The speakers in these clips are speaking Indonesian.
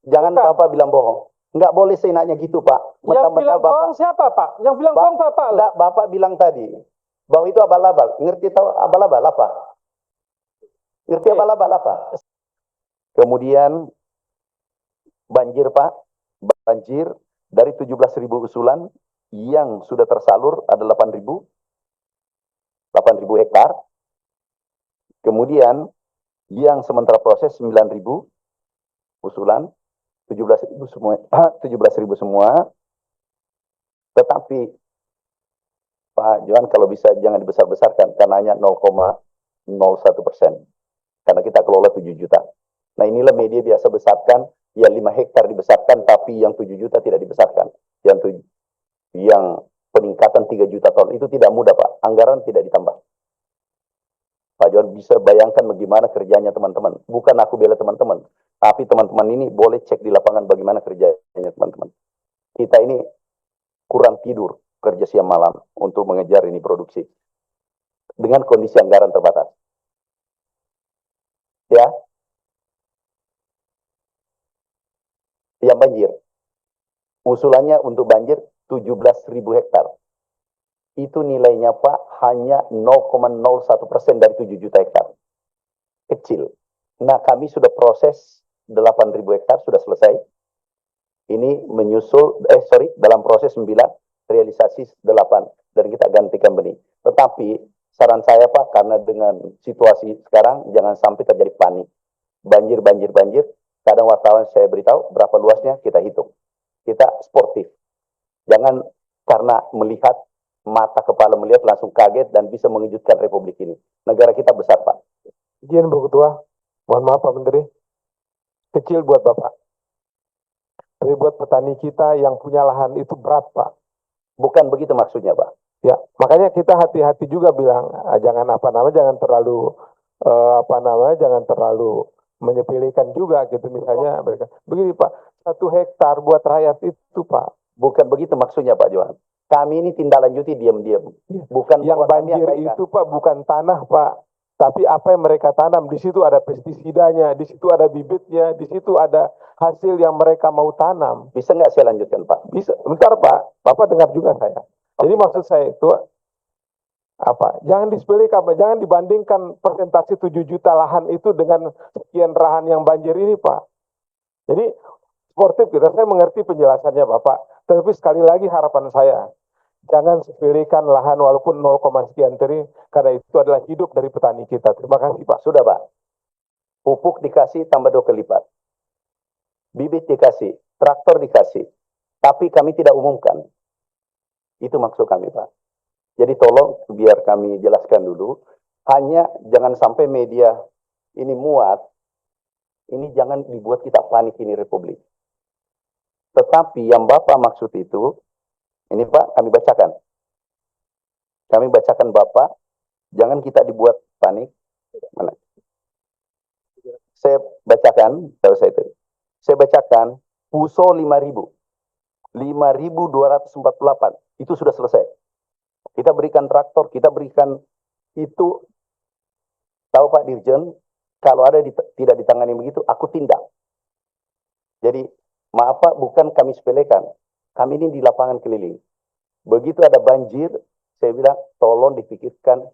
Jangan Bapak bilang bohong. Nggak boleh seenaknya gitu, Pak. Yang bilang bohong siapa, Pak? Yang bilang bohong Bapak. Enggak, Bapak bilang tadi bahwa itu abal-abal. Ngerti tahu abal-abal apa? Ngerti abal-abal apa? Kemudian banjir, Pak. Banjir dari 17.000 usulan yang sudah tersalur ada 8.000 hektar. Kemudian yang sementara proses 9.000 usulan, 17.000 semua, 17.000 semua. Tetapi Pak Johan kalau bisa jangan dibesar-besarkan karena hanya 0,01%. Karena kita kelola 7 juta. Nah inilah media biasa besarkan, ya 5 hektar dibesarkan, tapi yang 7 juta tidak dibesarkan. Yang peningkatan 3 juta ton, itu tidak mudah Pak. Anggaran tidak ditambah. Pak Johan bisa bayangkan bagaimana kerjanya teman-teman. Bukan aku bela teman-teman, tapi teman-teman ini boleh cek di lapangan bagaimana kerjanya teman-teman. Kita ini kurang tidur, kerja siang malam untuk mengejar ini produksi. Dengan kondisi anggaran terbatas. Ya. Yang banjir. Usulannya untuk banjir 17.000 hektar. Itu nilainya Pak hanya 0,01% dari 7 juta hektar. Kecil. Nah kami sudah proses 8.000 hektar, sudah selesai. Ini menyusul, dalam proses 9, realisasi 8. Dan kita gantikan benih. Tetapi saran saya Pak, karena dengan situasi sekarang, jangan sampai terjadi panik. Banjir. Kadang wartawan saya beritahu, berapa luasnya, kita hitung. Kita sportif. Jangan karena melihat, mata kepala melihat langsung kaget dan bisa mengejutkan Republik ini. Negara kita besar, Pak. Izin Bu Ketua, mohon maaf Pak Menteri, kecil buat Bapak. Tapi buat petani kita yang punya lahan itu berat, Pak. Bukan begitu maksudnya, Pak. Ya, makanya kita hati-hati juga bilang, jangan jangan terlalu jangan terlalu menyepelekan juga gitu misalnya mereka. Begini Pak, 1 hektar buat rakyat itu Pak. Bukan begitu maksudnya Pak Johan. Kami ini tindak lanjuti diam-diam. Bukan yang banjir itu Pak, bukan tanah Pak. Tapi apa yang mereka tanam, di situ ada pestisidanya, di situ ada bibitnya, di situ ada hasil yang mereka mau tanam. Bisa nggak saya lanjutkan Pak? Bisa. Bentar Pak, Bapak dengar juga saya. Jadi maksud saya itu jangan disepelekan, jangan dibandingkan persentase 7 juta lahan itu dengan sekian lahan yang banjir ini Pak. Jadi sportif kita, saya mengerti penjelasannya Bapak. Tapi sekali lagi harapan saya, jangan sepelekan lahan walaupun 0, sekian triliun, karena itu adalah hidup dari petani kita. Terima kasih Pak. Sudah Pak. Pupuk dikasih tambah 2 kali lipat. Bibit dikasih, traktor dikasih. Tapi kami tidak umumkan. Itu maksud kami Pak. Jadi tolong biar kami jelaskan dulu. Hanya jangan sampai media ini muat. Ini jangan dibuat kita panik ini Republik. Tetapi yang Bapak maksud itu, ini Pak, kami bacakan. Kami bacakan Bapak, jangan kita dibuat panik. Mana? Saya bacakan, kalau saya itu. Saya bacakan, PUSO 5.000. 5.248. Itu sudah selesai. Kita berikan traktor, kita berikan itu. Tahu Pak Dirjen, kalau ada tidak ditangani begitu, aku tindak. Jadi, maaf Pak, bukan kami sepelekan. Kami ini di lapangan keliling. Begitu ada banjir, saya bilang, tolong dipikirkan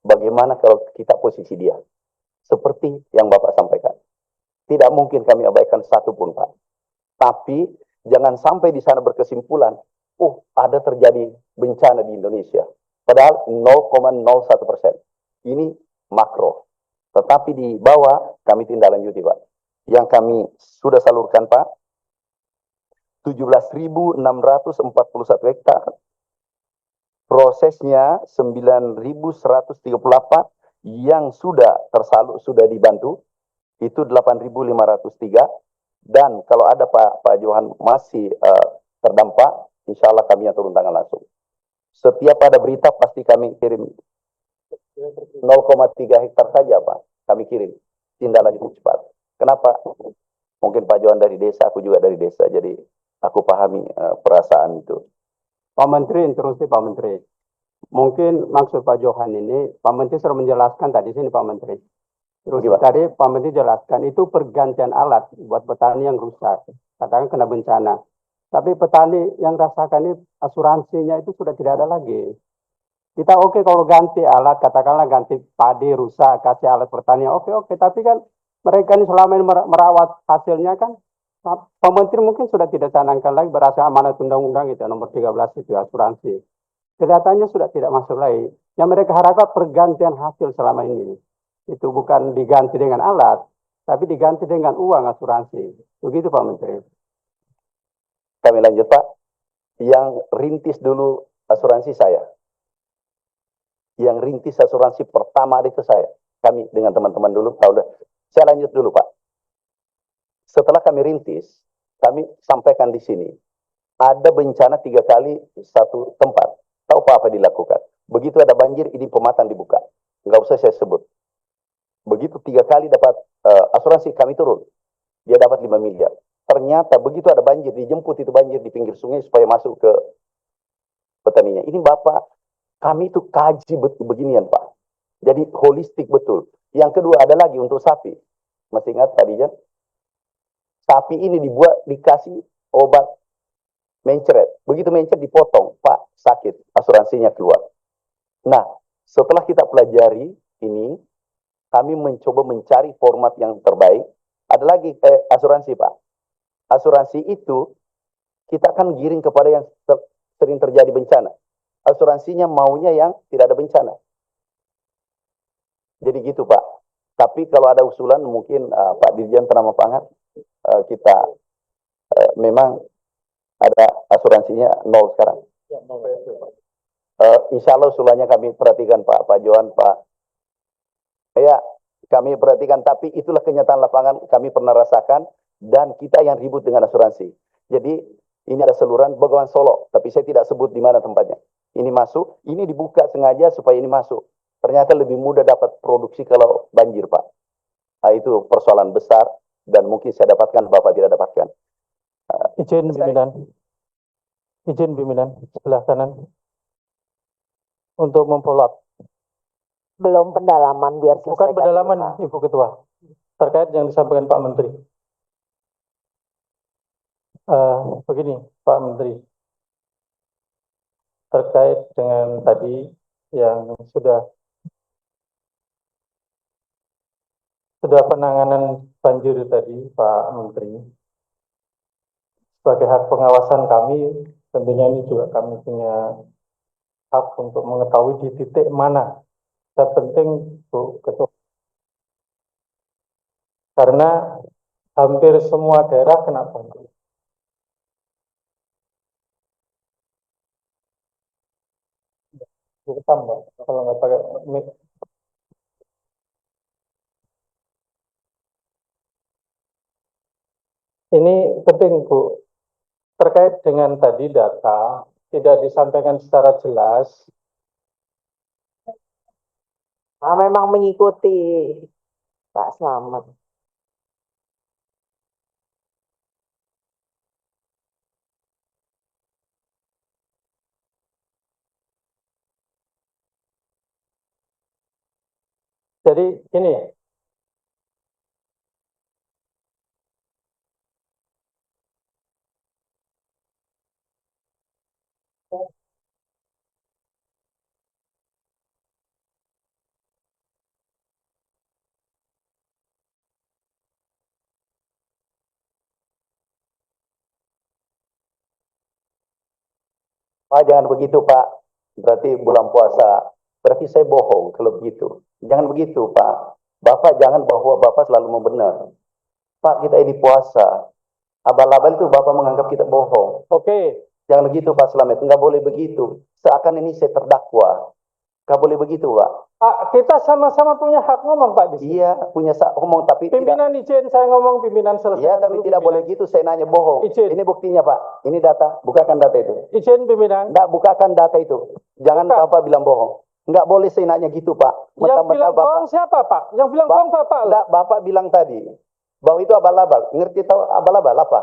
bagaimana kalau kita posisi dia. Seperti yang Bapak sampaikan. Tidak mungkin kami abaikan satu pun, Pak. Tapi, jangan sampai di sana berkesimpulan, ada terjadi bencana di Indonesia. Padahal 0,01%. Ini makro. Tetapi di bawah, kami tindak lanjuti, Pak. Yang kami sudah salurkan, Pak, 17.641 hektar. Prosesnya 9.138 yang sudah tersalur, sudah dibantu. Itu 8.503. Dan kalau ada Pak Johan masih terdampak, insya Allah kami yang turun tangan langsung. Setiap ada berita pasti kami kirim 0,3 hektar saja Pak. Kami kirim. Tindak lanjut cepat. Kenapa? Mungkin Pak Johan dari desa, aku juga dari desa. Jadi aku pahami perasaan itu. Pak Menteri, interupsi Pak Menteri. Mungkin maksud Pak Johan ini, Pak Menteri sudah menjelaskan tadi sini Pak Menteri. Terus Gimana? tadi Pak Menteri jelaskan itu pergantian alat buat petani yang rusak. Katakan kena bencana. Tapi petani yang rasakan ini asuransinya itu sudah tidak ada lagi. Kita oke kalau ganti alat, katakanlah ganti padi rusak, kasih alat pertanian, oke. Tapi kan mereka ini selama ini merawat hasilnya kan, Pak Menteri mungkin sudah tidak canangkan lagi berdasarkan amanat undang-undang itu nomor 13 itu asuransi. Kelihatannya sudah tidak masuk lagi. Yang mereka harapkan pergantian hasil selama ini. Itu bukan diganti dengan alat, tapi diganti dengan uang asuransi. Begitu Pak Menteri. Kami lanjut Pak. Yang rintis dulu asuransi saya. Yang rintis asuransi pertama itu saya. Kami dengan teman-teman dulu. Saya lanjut dulu Pak. Setelah kami rintis, kami sampaikan di sini. Ada bencana 3 kali satu tempat. Tahu apa dilakukan? Begitu ada banjir, ini pematang dibuka. Nggak usah saya sebut. Begitu 3 kali dapat asuransi, kami turun. Dia dapat 5 miliar. Ternyata begitu ada banjir, dijemput itu banjir di pinggir sungai supaya masuk ke petaninya. Ini Bapak, kami itu kaji betul beginian Pak. Jadi holistik betul. Yang kedua ada lagi untuk sapi. Masih ingat tadinya? Sapi ini dibuat, dikasih obat mencret. Begitu mencret dipotong, Pak, sakit. Asuransinya keluar. Nah, setelah kita pelajari ini, kami mencoba mencari format yang terbaik. Ada lagi asuransi, Pak. Asuransi itu, kita akan giring kepada yang sering terjadi bencana. Asuransinya maunya yang tidak ada bencana. Jadi gitu, Pak. Tapi kalau ada usulan, mungkin Pak Dirjen Penama Pangan, kita memang ada asuransinya 0 sekarang. Insya Allah usulannya kami perhatikan Pak Johan, Pak. Ya, kami perhatikan, tapi itulah kenyataan lapangan kami pernah rasakan dan kita yang ribut dengan asuransi. Jadi ini ada saluran Begawan Solo, tapi saya tidak sebut di mana tempatnya. Ini masuk, ini dibuka sengaja supaya ini masuk. Ternyata lebih mudah dapat produksi kalau banjir Pak. Nah, itu persoalan besar dan mungkin saya dapatkan Bapak tidak dapatkan. Izin pimpinan sebelah kanan untuk memfollow up. Belum pendalaman biar selesai. Bukan pendalaman Ibu Ketua, terkait yang disampaikan Pak Menteri. Begini Pak Menteri, terkait dengan tadi yang sudah penanganan banjir tadi Pak Menteri, sebagai hak pengawasan kami, tentunya ini juga kami punya hak untuk mengetahui di titik mana penting Bu Ketua. Karena hampir semua daerah kena banjir. Rekam, Mbak, kalau nggak pakai mic. Ini penting Bu, terkait dengan tadi data tidak disampaikan secara jelas. Memang mengikuti Pak Slamet. Jadi ini Pak, jangan begitu Pak. Berarti bulan puasa. Berarti saya bohong kalau begitu. Jangan begitu Pak. Bapak jangan bahwa Bapak selalu membenar. Pak, kita ini puasa. Abal-abal itu Bapak menganggap kita bohong. oke. Jangan begitu Pak Slamet. Nggak boleh begitu. Seakan ini saya terdakwa. Nggak boleh begitu Pak. Pak, kita sama-sama punya hak ngomong Pak di sini. Iya, punya ngomong tapi tidak. Pimpinan izin saya ngomong, pimpinan selesai. Iya, tapi tidak boleh gitu. Saya nanya bohong. Izin. Ini buktinya Pak. Ini data. Bukakan data itu. Izin pimpinan. Nggak, bukakan data itu. Jangan Buka. Bapak bilang bohong. Nggak boleh saya nanya gitu Pak. Yang Mentah-mentah bilang bohong siapa Pak? Yang bilang bohong Bapak. Nggak, Bapak bilang tadi bahwa itu abal-abal. Ngerti tahu abal-abal apa?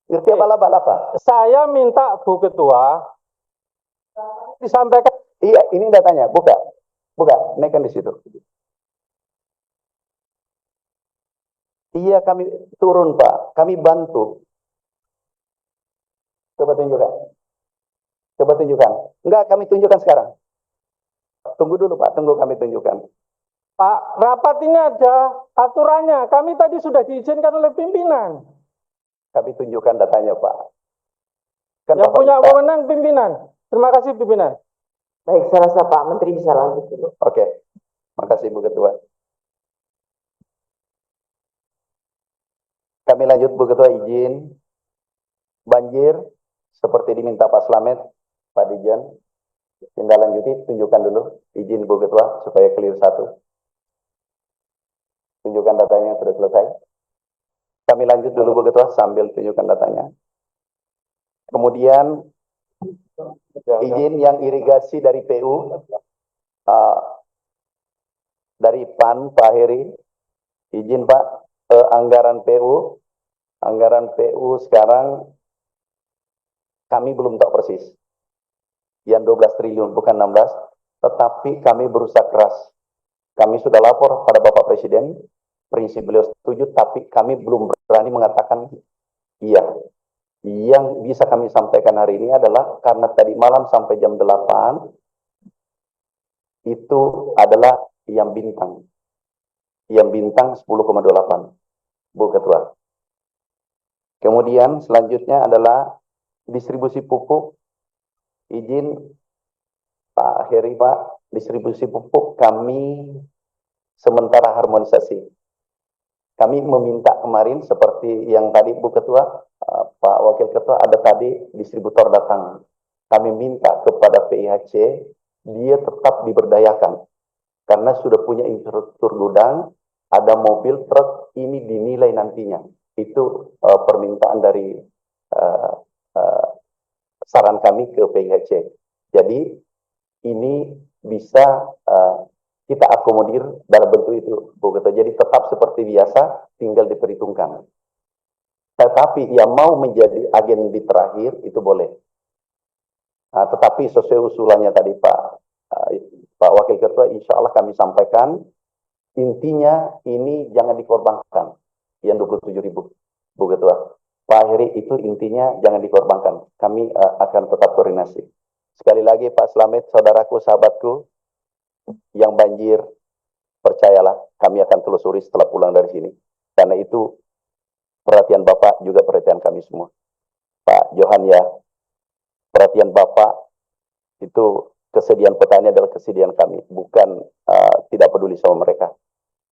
Ngerti abal-abal apa? Saya minta Bu Ketua disampaikan. Iya, ini datanya. Buka. Naikkan di situ. Iya, kami turun, Pak. Kami bantu. Coba tunjukkan. Coba tunjukkan. Enggak, kami tunjukkan sekarang. Tunggu dulu, Pak. Tunggu kami tunjukkan. Pak, rapat ini ada aturannya. Kami tadi sudah diizinkan oleh pimpinan. Kami tunjukkan datanya, Pak. Kan Yang Bapak punya bisa. wewenang pimpinan. Terima kasih pimpinan. Baik, saya rasa Pak Menteri bisa lanjut dulu. Oke. Makasih, Bu Ketua. Kami lanjut, Bu Ketua, izin. Banjir, seperti diminta Pak Slamet, Pak Dijan. Tindak lanjuti, tunjukkan dulu. Izin, Bu Ketua, supaya clear satu. Tunjukkan datanya sudah selesai. Kami lanjut dulu, Bu Ketua, sambil tunjukkan datanya. Kemudian, izin yang irigasi dari PU, dari PAN, Pak Heri. Izin, Pak, anggaran PU. Anggaran PU sekarang kami belum tahu persis. Yang 12 triliun, bukan 16. Tetapi kami berusaha keras. Kami sudah lapor pada Bapak Presiden. Prinsip beliau setuju, tapi kami belum berani mengatakan iya. Yang bisa kami sampaikan hari ini adalah karena tadi malam sampai jam 8 itu adalah yang bintang. Yang bintang 10,28, Bu Ketua. Kemudian selanjutnya adalah distribusi pupuk. Izin Pak Heri, Pak, distribusi pupuk kami sementara harmonisasi. Kami meminta kemarin seperti yang tadi Bu Ketua, Pak Wakil Ketua, ada tadi distributor datang. Kami minta kepada PIHC, dia tetap diberdayakan. Karena sudah punya infrastruktur gudang, ada mobil, truk, ini dinilai nantinya. Itu permintaan dari saran kami ke PIHC. Jadi ini bisa kita akomodir dalam bentuk itu, Bu Ketua. Jadi tetap seperti biasa, tinggal diperhitungkan. Tetapi yang mau menjadi agen di terakhir itu boleh. Nah, tetapi sesuai usulannya tadi Pak Wakil Ketua, insya Allah kami sampaikan, intinya ini jangan dikorbankan, yang 27.000, Bu Ketua. Pak Heri, itu intinya jangan dikorbankan. Kami akan tetap koordinasi. Sekali lagi Pak Slamet, saudaraku, sahabatku, yang banjir, percayalah, kami akan telusuri setelah pulang dari sini. Karena itu perhatian Bapak juga perhatian kami semua. Pak Johan, ya, perhatian Bapak itu kesedihan petani adalah kesedihan kami, bukan tidak peduli sama mereka.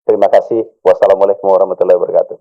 Terima kasih. Wassalamualaikum warahmatullahi wabarakatuh.